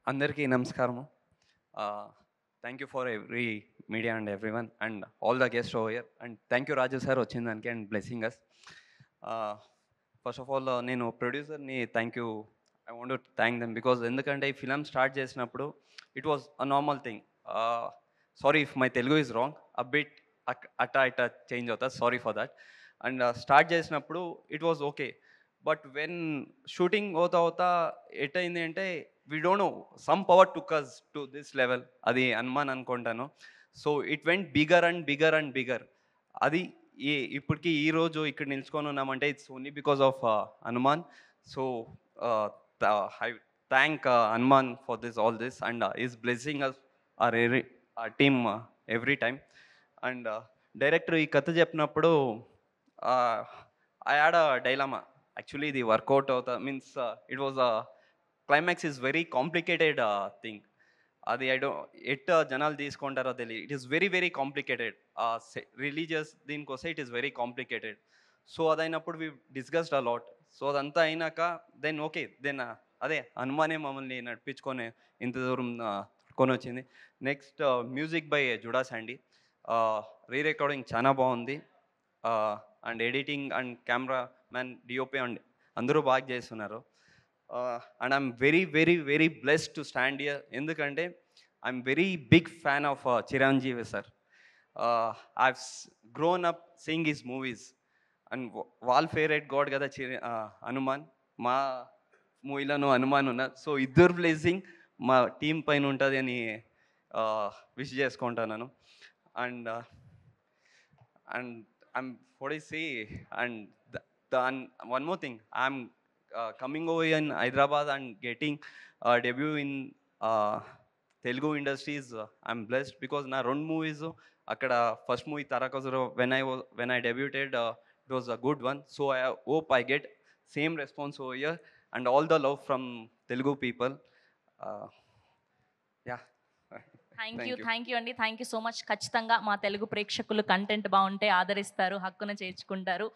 అందరికీ నమస్కారము. Thank you for every media and everyone and all the guest over here and thank you Raju sir వచ్చిన దానికి and blessing us. First of all నేను ప్రొడ్యూసర్ని thank you, I want to thank them because ఎందుకంటే ఈ film start చేసినప్పుడు it was a normal thing. Sorry if my Telugu is wrong, a bit అట్టా ఇట్టా change అవుతా, sorry for that. And start చేసినప్పుడు it was okay, but when shooting అవుతా అవుతా ఎట్టయింది అంటే we don't know, some power took us to this level. అది హనుమాన్ అనుకుంటాను. So it went bigger and bigger and bigger. అది ఇప్పటికి ఈ రోజు ఇక్కడ నిల్చుకొని ఉన్నామంటే it's only because of Hanuman. So I thank Hanuman for this all this and his blessing us our every team every time. And director ఈ కథ చెప్పినప్పుడు I had a dilemma. Actually ఇది వర్కౌట్ అవుతా means it was climax is very complicated thing. అది I do at జనాలు తీసుకుంటారో తెలియదు. It is very very complicated. Religious దీనికోసం it is very complicated. So అదైనప్పుడు వి డిస్కస్డ్ అలాట్. సో అదంతా అయినాక దెన్ ఓకే, దెన్ అదే హనుమానే మమ్మల్ని నడిపించుకొని ఇంత దూరం కొని వచ్చింది. Next music by Judah Sandhy. Re recording చాలా బాగుంది. And editing and camera man DOP and అందరూ బాగా చేస్తున్నారు. And I'm very very very blessed to stand here. ఎందుకంటే I'm very big fan of Chiranjeevi sir. I grown up seeing his movies and వాళ్ళ favourite god కదా హనుమాన్. మా మూవీలోనూ హనుమాన్ ఉన్నారు. So ఇద్దరు blessing మా టీం పైన ఉంటుంది అని విష్ చేసుకుంటున్నాను. And and I'm what I say, and and one more thing, I'm coming over here in Hyderabad and getting debut in Telugu industries. I'm blessed because na రెండు movies akkada first movie Tarakasura when I debuted, it was a good one. So I hope I get same response over here and all the love from Telugu people. Uh, yeah. Thank you. Thank you. Thank you అండి. Thank you so much. ఖచ్చితంగా మా తెలుగు ప్రేక్షకులు content బావుంటే ఆదరిస్తారు, హక్కున చేర్చుకుంటారు.